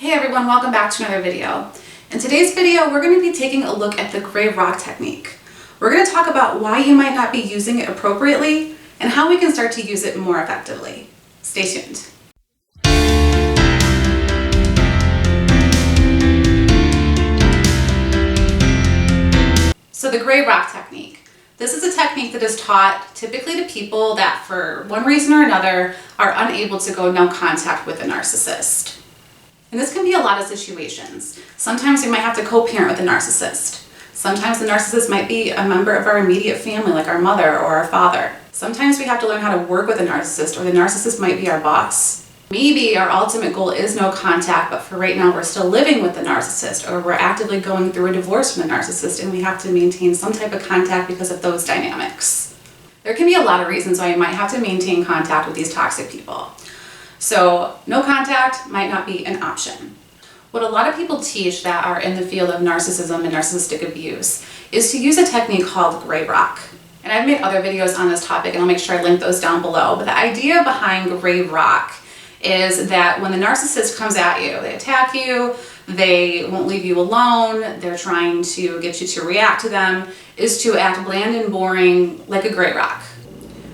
Hey everyone, welcome back to another video. In today's video, we're going to be taking a look at the gray rock technique. We're going to talk about why you might not be using it appropriately and how we can start to use it more effectively. Stay tuned. So the gray rock technique. This is a technique that is taught typically to people that for one reason or another are unable to go no contact with a narcissist. And this can be a lot of situations. Sometimes we might have to co-parent with a narcissist. Sometimes the narcissist might be a member of our immediate family, like our mother or our father. Sometimes we have to learn how to work with a narcissist, or the narcissist might be our boss. Maybe our ultimate goal is no contact, but for right now we're still living with the narcissist, or we're actively going through a divorce from the narcissist and we have to maintain some type of contact because of those dynamics. There can be a lot of reasons why you might have to maintain contact with these toxic people. So no contact might not be an option. What a lot of people teach that are in the field of narcissism and narcissistic abuse is to use a technique called gray rock. And I've made other videos on this topic and I'll make sure I link those down below. But the idea behind gray rock is that when the narcissist comes at you, they attack you, they won't leave you alone, they're trying to get you to react to them, is to act bland and boring like a gray rock.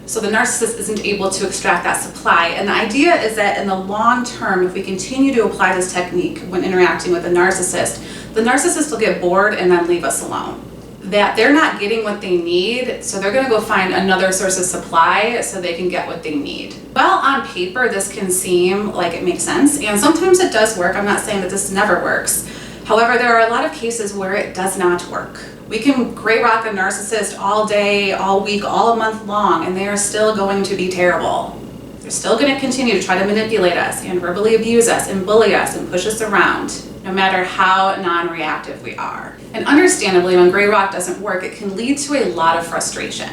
So the narcissist isn't able to extract that supply. And the idea is that in the long term, if we continue to apply this technique when interacting with a narcissist, the narcissist will get bored and then leave us alone. That they're not getting what they need, so they're gonna go find another source of supply so they can get what they need. Well, on paper, this can seem like it makes sense, and sometimes it does work. I'm not saying that this never works. However, there are a lot of cases where it does not work. We can gray rock a narcissist all day, all week, all a month long, and they are still going to be terrible. They're still going to continue to try to manipulate us and verbally abuse us and bully us and push us around, no matter how non-reactive we are. And understandably, when gray rock doesn't work, it can lead to a lot of frustration.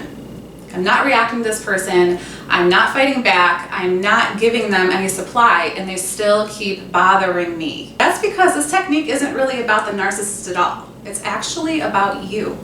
I'm not reacting to this person, I'm not fighting back, I'm not giving them any supply, and they still keep bothering me. That's because this technique isn't really about the narcissist at all. It's actually about you.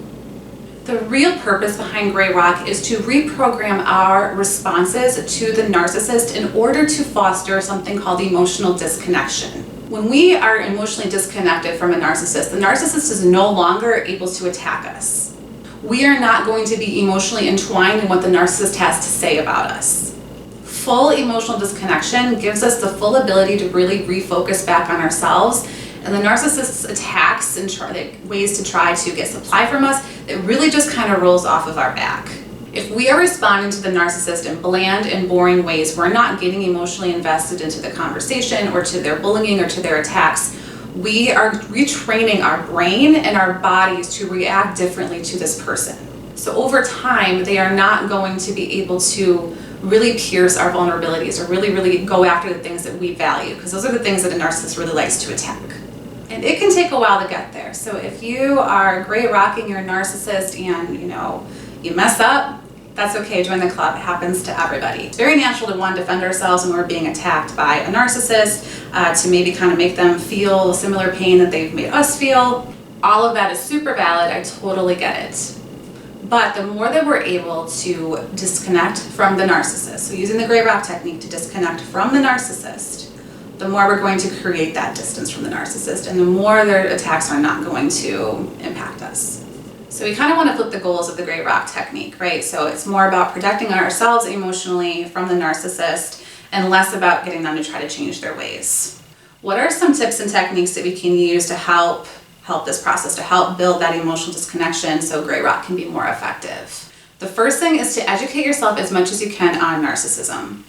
The real purpose behind gray rock is to reprogram our responses to the narcissist in order to foster something called emotional disconnection. When we are emotionally disconnected from a narcissist, the narcissist is no longer able to attack us. We are not going to be emotionally entwined in what the narcissist has to say about us. Full emotional disconnection gives us the full ability to really refocus back on ourselves, and the narcissist's attacks and ways to try to get supply from us, it really just kind of rolls off of our back. If we are responding to the narcissist in bland and boring ways, we're not getting emotionally invested into the conversation or to their bullying or to their attacks, we are retraining our brain and our bodies to react differently to this person. So over time, they are not going to be able to really pierce our vulnerabilities or really go after the things that we value, because those are the things that a narcissist really likes to attack. And it can take a while to get there. So if you are gray rocking your narcissist and you mess up, that's okay, join the club. It happens to everybody. It's very natural to want to defend ourselves when we're being attacked by a narcissist, to maybe kind of make them feel similar pain that they've made us feel. All of that is super valid, I totally get it. But the more that we're able to disconnect from the narcissist, so using the gray rock technique to disconnect from the narcissist, the more we're going to create that distance from the narcissist, and the more their attacks are not going to impact us. So we kind of want to flip the goals of the gray rock technique, right? So it's more about protecting ourselves emotionally from the narcissist and less about getting them to try to change their ways. What are some tips and techniques that we can use to help this process, to help build that emotional disconnection so gray rock can be more effective? The first thing is to educate yourself as much as you can on narcissism.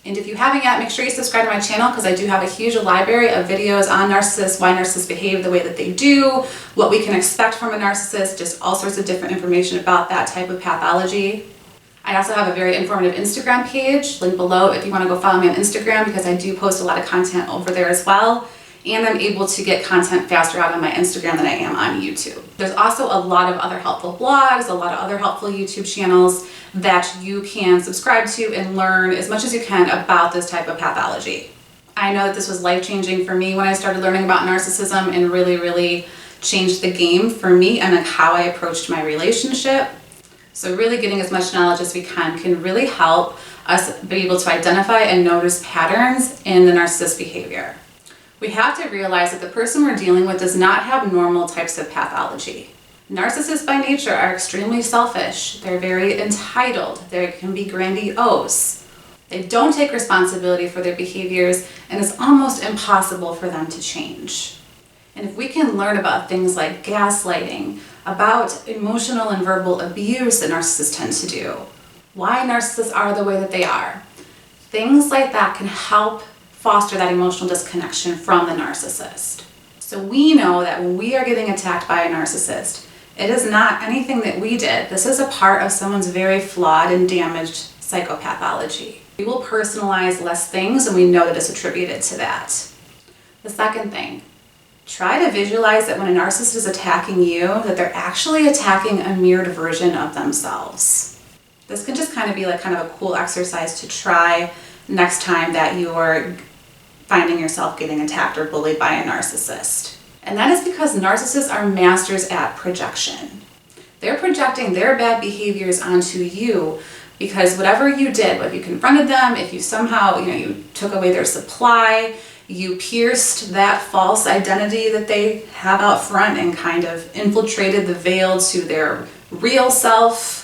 And if you haven't yet, make sure you subscribe to my channel, because I do have a huge library of videos on narcissists, why narcissists behave the way that they do, what we can expect from a narcissist, just all sorts of different information about that type of pathology. I also have a very informative Instagram page, link below if you want to go follow me on Instagram, because I do post a lot of content over there as well. And I'm able to get content faster out on my Instagram than I am on YouTube. There's also a lot of other helpful blogs, a lot of other helpful YouTube channels that you can subscribe to and learn as much as you can about this type of pathology. I know that this was life-changing for me when I started learning about narcissism, and really changed the game for me and how I approached my relationship. So really getting as much knowledge as we can really help us be able to identify and notice patterns in the narcissist behavior. We have to realize that the person we're dealing with does not have normal types of pathology. Narcissists by nature are extremely selfish. They're very entitled. They can be grandiose. They don't take responsibility for their behaviors, and it's almost impossible for them to change. And if we can learn about things like gaslighting, about emotional and verbal abuse that narcissists tend to do, why narcissists are the way that they are, things like that can help foster that emotional disconnection from the narcissist. So we know that when we are getting attacked by a narcissist, it is not anything that we did. This is a part of someone's very flawed and damaged psychopathology. We will personalize less things, and we know that it's attributed to that. The second thing, try to visualize that when a narcissist is attacking you, that they're actually attacking a mirrored version of themselves. This can just kind of be like kind of a cool exercise to try next time that you're finding yourself getting attacked or bullied by a narcissist. And that is because narcissists are masters at projection. They're projecting their bad behaviors onto you because whatever you did, if you confronted them, if you somehow, you took away their supply, you pierced that false identity that they have out front and kind of infiltrated the veil to their real self.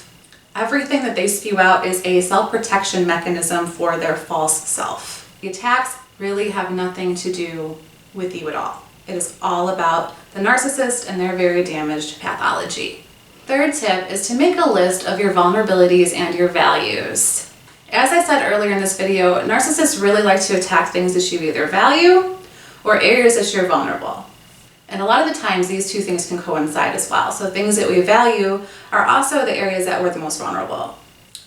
Everything that they spew out is a self-protection mechanism for their false self. The attacks really have nothing to do with you at all. It is all about the narcissist and their very damaged pathology. Third tip is to make a list of your vulnerabilities and your values. As I said earlier in this video, narcissists really like to attack things that you either value or areas that you're vulnerable. And a lot of the times these two things can coincide as well. So things that we value are also the areas that we're the most vulnerable.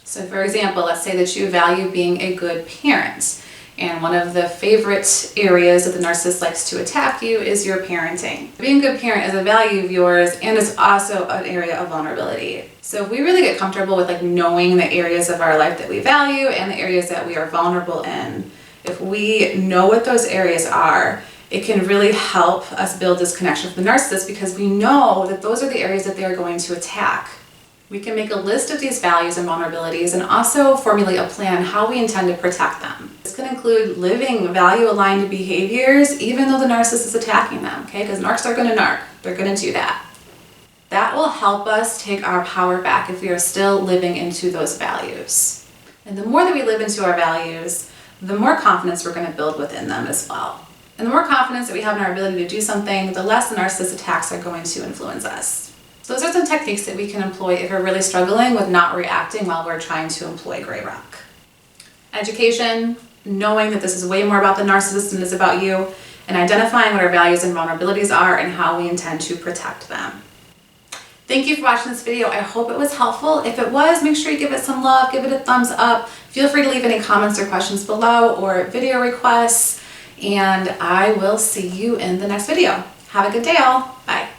So for example, let's say that you value being a good parent. And one of the favorite areas that the narcissist likes to attack you is your parenting. Being a good parent is a value of yours, and it's also an area of vulnerability. So if we really get comfortable with knowing the areas of our life that we value and the areas that we are vulnerable in, if we know what those areas are, it can really help us build this connection with the narcissist because we know that those are the areas that they're going to attack. We can make a list of these values and vulnerabilities and also formulate a plan how we intend to protect them. This can include living value-aligned behaviors even though the narcissist is attacking them, okay? Because narcs are going to narc. They're going to do that. That will help us take our power back if we are still living into those values. And the more that we live into our values, the more confidence we're going to build within them as well. And the more confidence that we have in our ability to do something, the less the narcissist attacks are going to influence us. So those are some techniques that we can employ if we're really struggling with not reacting while we're trying to employ Gray Rock. Education, knowing that this is way more about the narcissist than it is about you, and identifying what our values and vulnerabilities are and how we intend to protect them. Thank you for watching this video. I hope it was helpful. If it was, make sure you give it some love, give it a thumbs up. Feel free to leave any comments or questions below or video requests, and I will see you in the next video. Have a good day all. Bye.